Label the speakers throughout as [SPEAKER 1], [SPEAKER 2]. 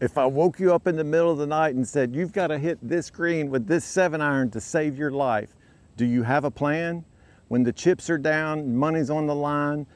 [SPEAKER 1] If I woke you up in the middle of the night and said, you've got to hit this green with this 7-iron to save your life, do you have a plan? When the chips are down, money's on the line,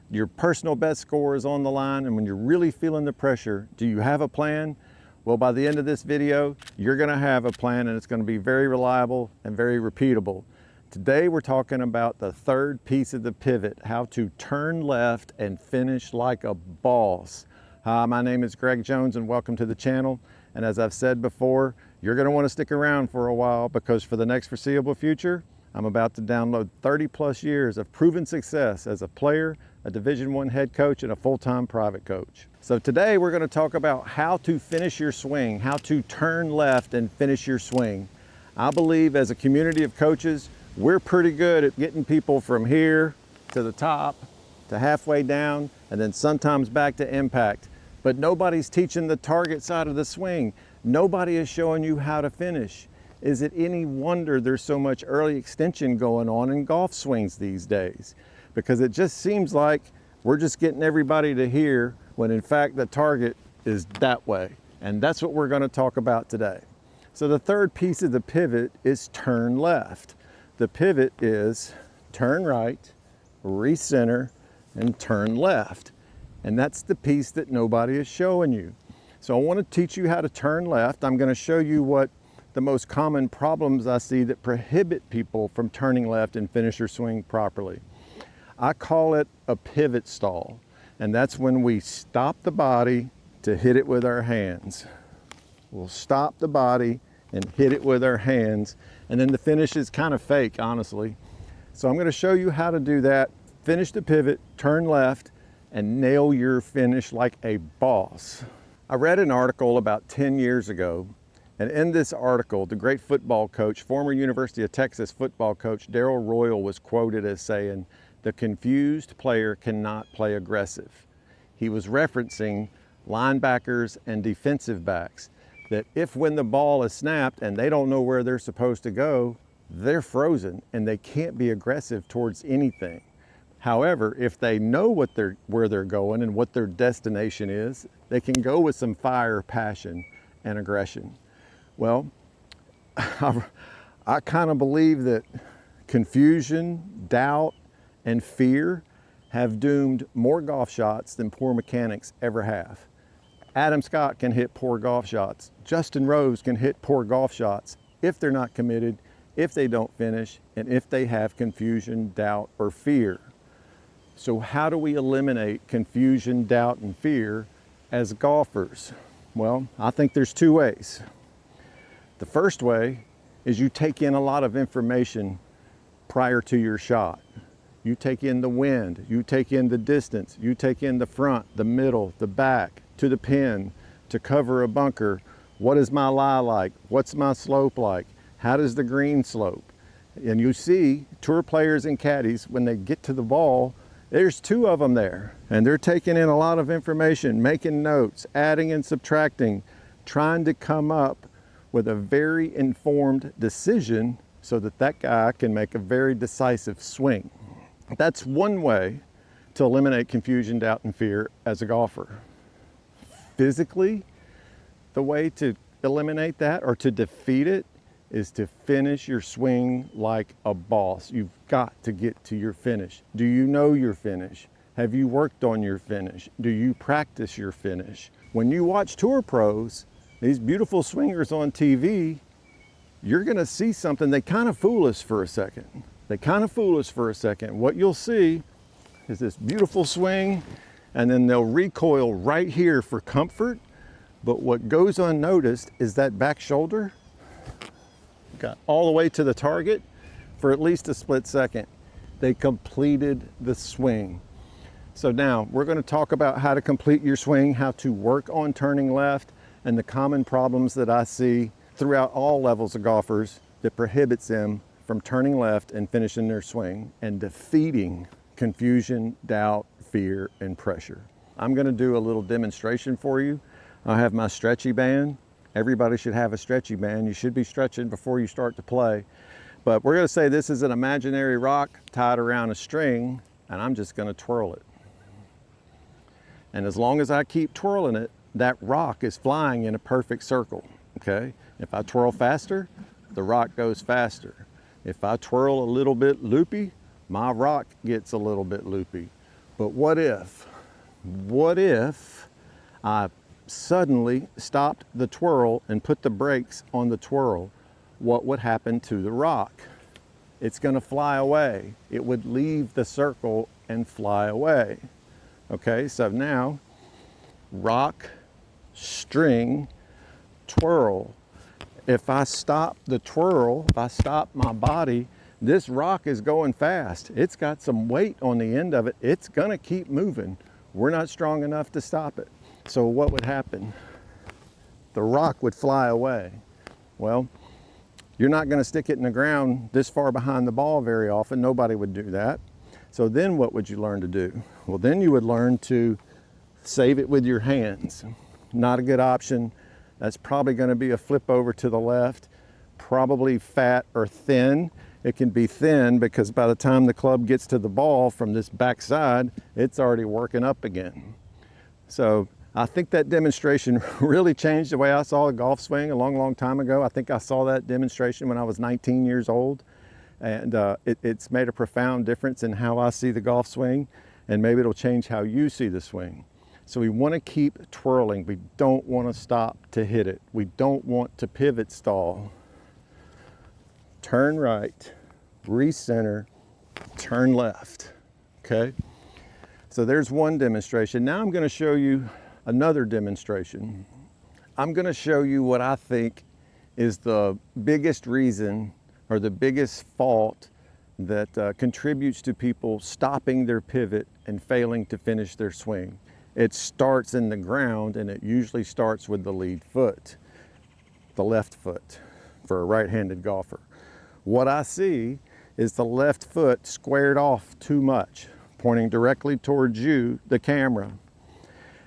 [SPEAKER 1] your personal best score is on the line, and when you're really feeling the pressure, do you have a plan? Well, by the end of this video, you're gonna have a plan, and it's gonna be very reliable and very repeatable. Today, we're talking about the third piece of the pivot, how to turn left and finish like a boss. Hi, my name is Greg Jones and welcome to the channel. And as I've said before, you're gonna wanna stick around for a while because for the next foreseeable future, I'm about to download 30 plus years of proven success as a player, a Division I head coach, and a full-time private coach. So today we're gonna talk about how to finish your swing, how to turn left and finish your swing. I believe as a community of coaches, we're pretty good at getting people from here to the top, to halfway down, and then sometimes back to impact. But nobody's teaching the target side of the swing. Nobody is showing you how to finish. Is it any wonder there's so much early extension going on in golf swings these days? Because it just seems like we're just getting everybody to here when in fact the target is that way. And that's what we're gonna talk about today. So the third piece of the pivot is turn left. The pivot is turn right, recenter, and turn left. And that's the piece that nobody is showing you. So I want to teach you how to turn left. I'm going to show you what the most common problems I see that prohibit people from turning left and finish their swing properly. I call it a pivot stall. And that's when we stop the body to hit it with our hands. We'll stop the body and hit it with our hands. And then the finish is kind of fake, honestly. So I'm going to show you how to do that. Finish the pivot, turn left, and nail your finish like a boss. I read an article about 10 years ago, and in this article, the great football coach, former University of Texas football coach, Darrell Royal was quoted as saying, "The confused player cannot play aggressive." He was referencing linebackers and defensive backs, that if when the ball is snapped and they don't know where they're supposed to go, they're frozen and they can't be aggressive towards anything. However, if they know where they're going and what their destination is, they can go with some fire, passion, and aggression. Well, I kind of believe that confusion, doubt, and fear have doomed more golf shots than poor mechanics ever have. Adam Scott can hit poor golf shots. Justin Rose can hit poor golf shots if they're not committed, if they don't finish, and if they have confusion, doubt, or fear. So how do we eliminate confusion, doubt, and fear as golfers? Well, I think there's two ways. The first way is you take in a lot of information prior to your shot. You take in the wind, you take in the distance, you take in the front, the middle, the back, to the pin, to cover a bunker. What is my lie like? What's my slope like? How does the green slope? And you see tour players and caddies, when they get to the ball, there's two of them there, and they're taking in a lot of information, making notes, adding and subtracting, trying to come up with a very informed decision so that that guy can make a very decisive swing. That's one way to eliminate confusion, doubt, and fear as a golfer. Physically, the way to eliminate that or to defeat it is to finish your swing like a boss. You've got to get to your finish. Do you know your finish? Have you worked on your finish? Do you practice your finish? When you watch tour pros, these beautiful swingers on TV, you're gonna see something, they kind of fool us for a second. What you'll see is this beautiful swing, and then they'll recoil right here for comfort. But what goes unnoticed is that back shoulder got all the way to the target for at least a split second. They completed the swing. So now we're going to talk about how to complete your swing, how to work on turning left, and the common problems that I see throughout all levels of golfers that prohibits them from turning left and finishing their swing and defeating confusion, doubt, fear, and pressure. I'm going to do a little demonstration for you. I have my stretchy band. Everybody should have a stretchy band. You should be stretching before you start to play. But we're going to say this is an imaginary rock tied around a string, and I'm just going to twirl it. And as long as I keep twirling it, that rock is flying in a perfect circle, okay? If I twirl faster, the rock goes faster. If I twirl a little bit loopy, my rock gets a little bit loopy. But what if I suddenly stopped the twirl and put the brakes on the twirl? What would happen to the rock? It's gonna fly away. It would leave the circle and fly away. Okay, so now rock, string, twirl. If I stop the twirl, if I stop my body, this rock is going fast. It's got some weight on the end of it. It's gonna keep moving. We're not strong enough to stop it. So what would happen? The rock would fly away. Well, you're not gonna stick it in the ground this far behind the ball very often. Nobody would do that. So then what would you learn to do? Well, then you would learn to save it with your hands. Not a good option. That's probably gonna be a flip over to the left, probably fat or thin. It can be thin because by the time the club gets to the ball from this backside, it's already working up again. So I think that demonstration really changed the way I saw a golf swing a long, long time ago. I think I saw that demonstration when I was 19 years old. And it's made a profound difference in how I see the golf swing, and maybe it'll change how you see the swing. So we want to keep twirling. We don't want to stop to hit it. We don't want to pivot stall. Turn right, recenter, turn left, okay? So there's one demonstration. Now I'm gonna show you another demonstration. I'm gonna show you what I think is the biggest reason or the biggest fault that contributes to people stopping their pivot and failing to finish their swing. It starts in the ground, and it usually starts with the lead foot, the left foot, for a right-handed golfer. What I see is the left foot squared off too much, pointing directly towards you, the camera.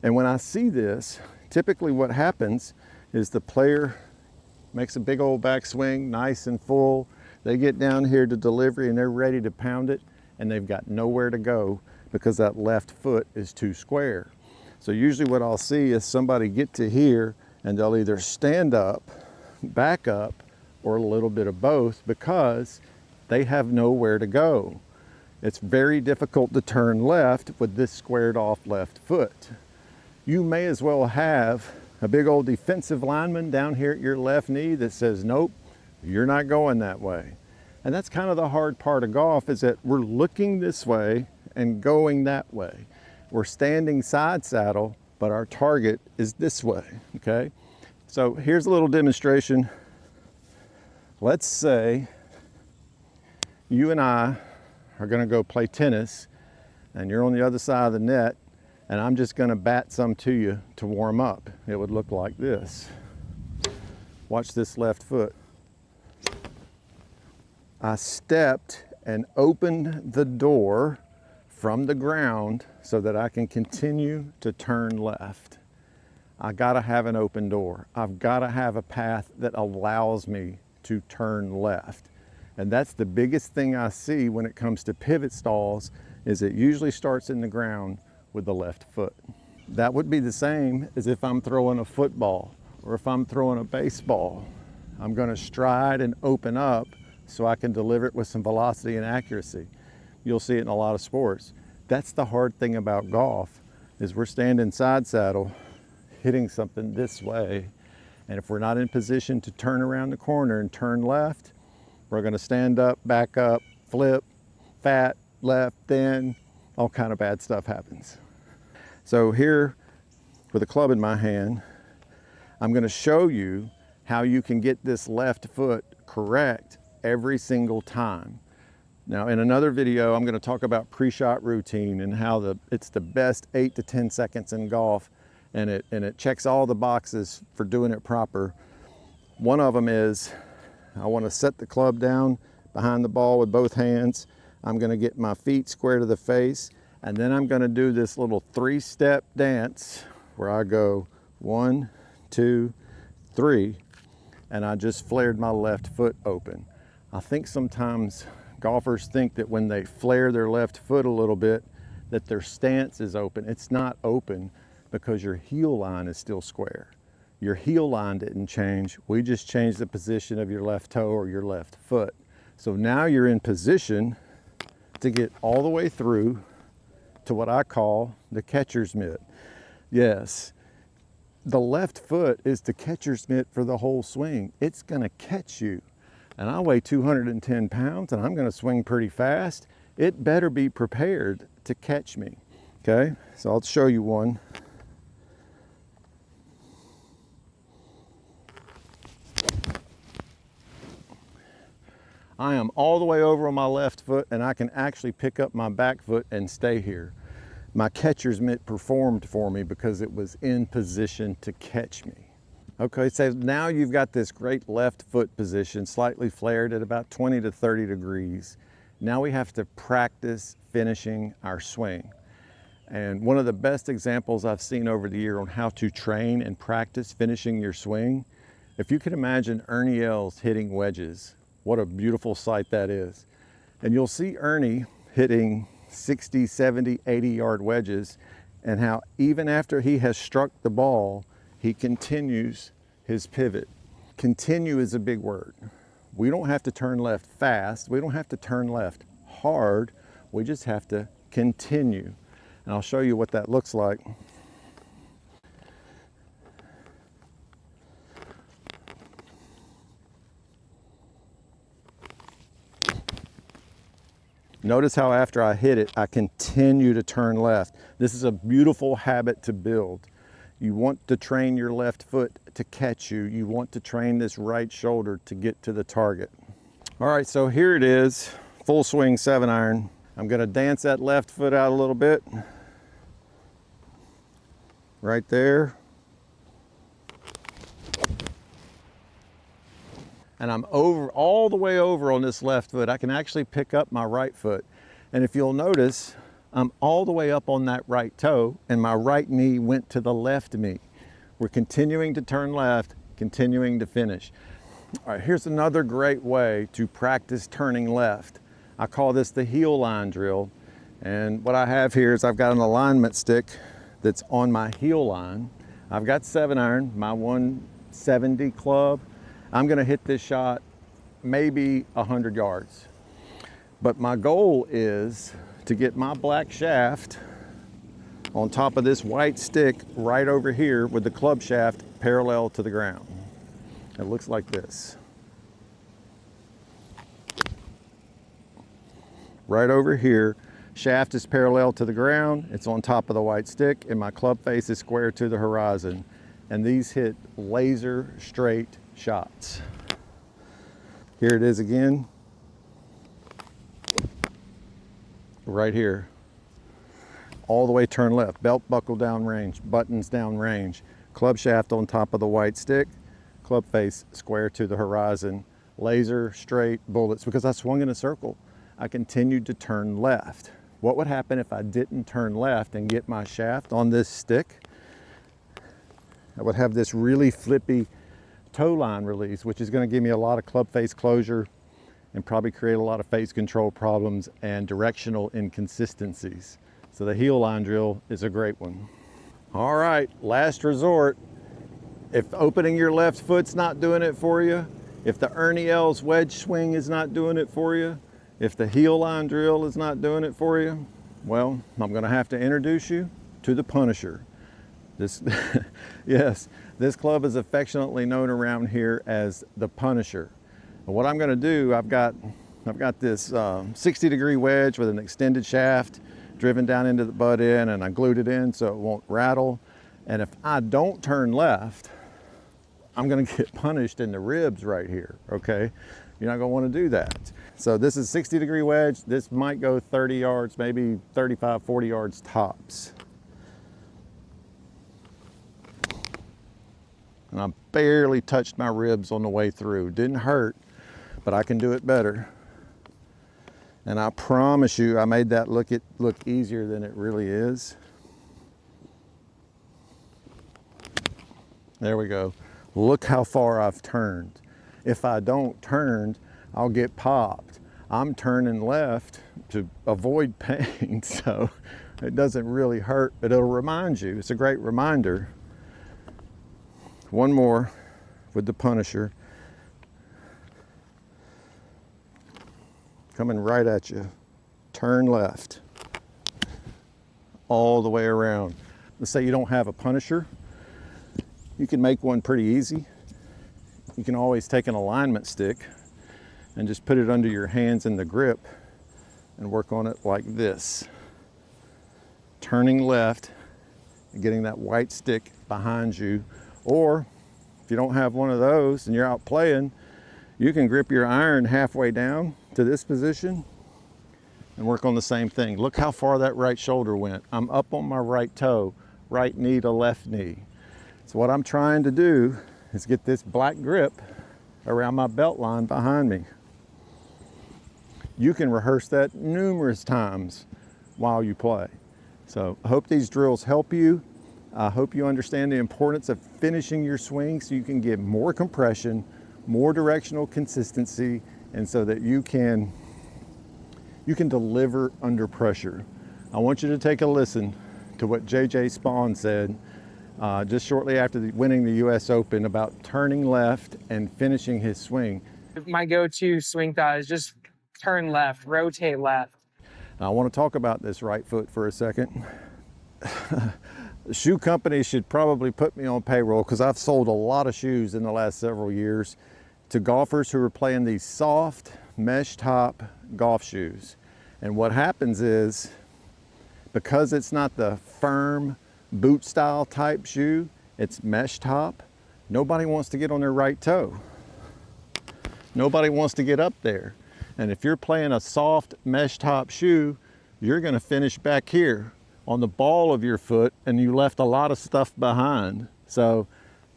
[SPEAKER 1] And when I see this, typically what happens is the player makes a big old backswing, nice and full. They get down here to delivery and they're ready to pound it, and they've got nowhere to go because that left foot is too square. So usually what I'll see is somebody get to here and they'll either stand up, back up, or a little bit of both because they have nowhere to go. It's very difficult to turn left with this squared off left foot. You may as well have a big old defensive lineman down here at your left knee that says, nope, you're not going that way. And that's kind of the hard part of golf, is that we're looking this way and going that way. We're standing side saddle, but our target is this way, okay? So here's a little demonstration. Let's say you and I are gonna go play tennis, and you're on the other side of the net, and I'm just gonna bat some to you to warm up. It would look like this. Watch this left foot. I stepped and opened the door from the ground so that I can continue to turn left. I gotta have an open door. I've gotta have a path that allows me to turn left. And that's the biggest thing I see when it comes to pivot stalls, is it usually starts in the ground with the left foot. That would be the same as if I'm throwing a football or if I'm throwing a baseball. I'm gonna stride and open up so I can deliver it with some velocity and accuracy. You'll see it in a lot of sports. That's the hard thing about golf, is we're standing side saddle, hitting something this way. And if we're not in position to turn around the corner and turn left, we're gonna stand up, back up, flip, fat, left, thin, all kind of bad stuff happens. So here, with a club in my hand, I'm gonna show you how you can get this left foot correct every single time. Now in another video, I'm gonna talk about pre-shot routine and how it's the best 8 to 10 seconds in golf, and it checks all the boxes for doing it proper. One of them is, I wanna set the club down behind the ball with both hands. I'm gonna get my feet square to the face, and then I'm gonna do this little 3-step dance where I go 1, 2, 3, and I just flared my left foot open. I think sometimes golfers think that when they flare their left foot a little bit, that their stance is open. It's not open because your heel line is still square. Your heel line didn't change. We just changed the position of your left toe or your left foot. So now you're in position to get all the way through to what I call the catcher's mitt. Yes, the left foot is the catcher's mitt for the whole swing. It's gonna catch you. And I weigh 210 pounds and I'm gonna swing pretty fast. It better be prepared to catch me, okay? So I'll show you one. I am all the way over on my left foot and I can actually pick up my back foot and stay here. My catcher's mitt performed for me because it was in position to catch me. Okay, so now you've got this great left foot position, slightly flared at about 20 to 30 degrees. Now we have to practice finishing our swing. And one of the best examples I've seen over the year on how to train and practice finishing your swing, if you can imagine Ernie Els hitting wedges, what a beautiful sight that is. And you'll see Ernie hitting 60, 70, 80-yard wedges, and how even after he has struck the ball, he continues his pivot. Continue is a big word. We don't have to turn left fast. We don't have to turn left hard. We just have to continue. And I'll show you what that looks like. Notice how after I hit it, I continue to turn left. This is a beautiful habit to build. You want to train your left foot to catch you. You want to train this right shoulder to get to the target. All right, so here it is, full swing 7-iron. I'm gonna dance that left foot out a little bit. Right there. And I'm over, all the way over on this left foot. I can actually pick up my right foot. And if you'll notice, I'm all the way up on that right toe and my right knee went to the left knee. We're continuing to turn left, continuing to finish. All right, here's another great way to practice turning left. I call this the heel line drill. And what I have here is I've got an alignment stick that's on my heel line. I've got 7-iron, my 170 club. I'm gonna hit this shot maybe 100 yards. But my goal is to get my black shaft on top of this white stick right over here with the club shaft parallel to the ground. It looks like this. Right over here, shaft is parallel to the ground, it's on top of the white stick, and my club face is square to the horizon. And these hit laser straight shots. Here it is again. Right here. All the way turn left. Belt buckle down range, buttons down range. Club shaft on top of the white stick. Club face square to the horizon. Laser straight bullets. Because I swung in a circle, I continued to turn left. What would happen if I didn't turn left and get my shaft on this stick? I would have this really flippy toe line release, which is going to give me a lot of club face closure and probably create a lot of face control problems and directional inconsistencies. So the heel line drill is a great one. All right, last resort. If opening your left foot's not doing it for you, if the Ernie Els wedge swing is not doing it for you, if the heel line drill is not doing it for you, well, I'm going to have to introduce you to the Punisher. This, yes, this club is affectionately known around here as the Punisher. And what I'm going to do, I've got this 60-degree wedge with an extended shaft driven down into the butt end, and I glued it in so it won't rattle. And if I don't turn left, I'm going to get punished in the ribs right here. Okay, you're not going to want to do that. So this is 60-degree wedge. This might go 30 yards, maybe 35, 40 yards tops. And I barely touched my ribs on the way through. Didn't hurt, but I can do it better. And I promise you, I made that look easier than it really is. There we go. Look how far I've turned. If I don't turn, I'll get popped. I'm turning left to avoid pain, so It doesn't really hurt, but it'll remind you. It's a great reminder. One more with the Punisher. Coming right at you. Turn left. All the way around. Let's say you don't have a Punisher. You can make one pretty easy. You can always take an alignment stick and just put it under your hands in the grip and work on it like this. Turning left and getting that white stick behind you. Or if you don't have one of those and you're out playing, you can grip your iron halfway down to this position and work on the same thing. Look how far that right shoulder went. I'm up on my right toe, right knee to left knee. So what I'm trying to do is get this black grip around my belt line behind me. You can rehearse that numerous times while you play. So I hope these drills help you. I hope you understand the importance of finishing your swing so you can get more compression, more directional consistency, and so that you can deliver under pressure. I want you to take a listen to what J.J. Spawn said just shortly after winning the U.S. Open about turning left and finishing his swing.
[SPEAKER 2] My go-to swing thought is just turn left, rotate left.
[SPEAKER 1] Now, I want to talk about this right foot for a second. The shoe company should probably put me on payroll because I've sold a lot of shoes in the last several years to golfers who are playing these soft mesh top golf shoes. And what happens is, because it's not the firm boot style type shoe, it's mesh top, nobody wants to get on their right toe. Nobody wants to get up there. And if you're playing a soft mesh top shoe, you're gonna finish back here on the ball of your foot and you left a lot of stuff behind. So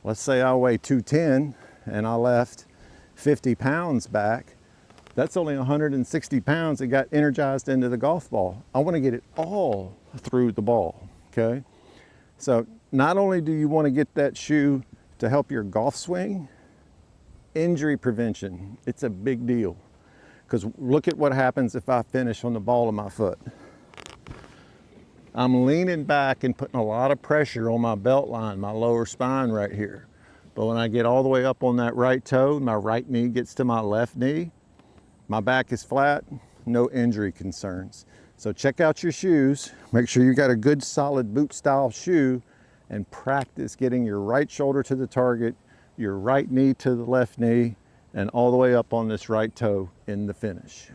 [SPEAKER 1] let's say I weigh 210 and I left 50 pounds back. That's only 160 pounds that got energized into the golf ball. I wanna get it all through the ball, okay? So not only do you wanna get that shoe to help your golf swing, injury prevention, it's a big deal. Because look at what happens if I finish on the ball of my foot. I'm leaning back and putting a lot of pressure on my belt line, my lower spine right here. But when I get all the way up on that right toe, my right knee gets to my left knee, my back is flat, no injury concerns. So check out your shoes, make sure you got a good solid boot style shoe, and practice getting your right shoulder to the target, your right knee to the left knee, and all the way up on this right toe in the finish.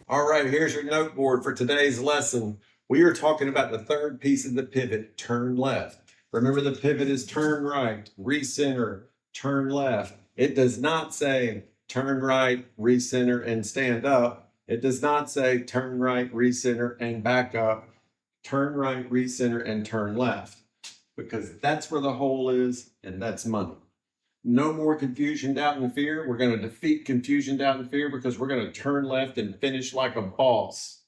[SPEAKER 1] All right, here's your note board for today's lesson. We are talking about the third piece of the pivot, turn left. Remember, the pivot is turn right, recenter, turn left. It does not say turn right, recenter, and stand up. It does not say turn right, recenter, and back up. Turn right, recenter, and turn left. Because that's where the hole is, and that's money. No more confusion, doubt, and fear. We're going to defeat confusion, doubt, and fear because we're going to turn left and finish like a boss.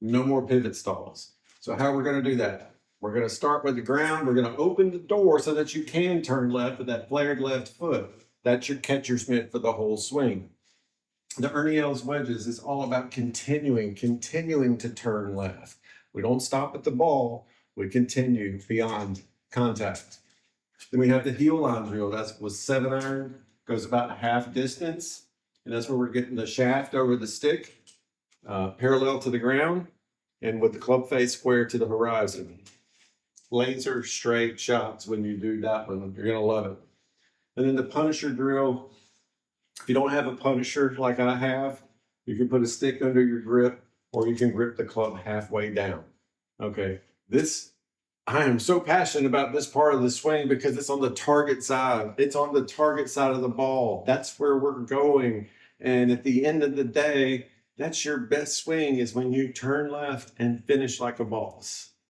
[SPEAKER 1] No more pivot stalls. So how are we going to do that? We're going to start with the ground. We're going to open the door so that you can turn left with that flared left foot. That's your catcher's mitt for the whole swing. The Ernie Els wedges is all about continuing to turn left. We don't stop at the ball. We continue beyond contact. Then we have the heel line drill. That was 7-iron, goes about half distance. And that's where we're getting the shaft over the stick, parallel to the ground, and with the club face square to the horizon. Laser straight shots when you do that one. You're gonna love it. And then the Punisher drill. If you don't have a Punisher like I have, you can put a stick under your grip, or you can grip the club halfway down. Okay, I am so passionate about this part of the swing because it's on the target side. It's on the target side of the ball. That's where we're going. And at the end of the day, that's your best swing, is when you turn left and finish like a boss.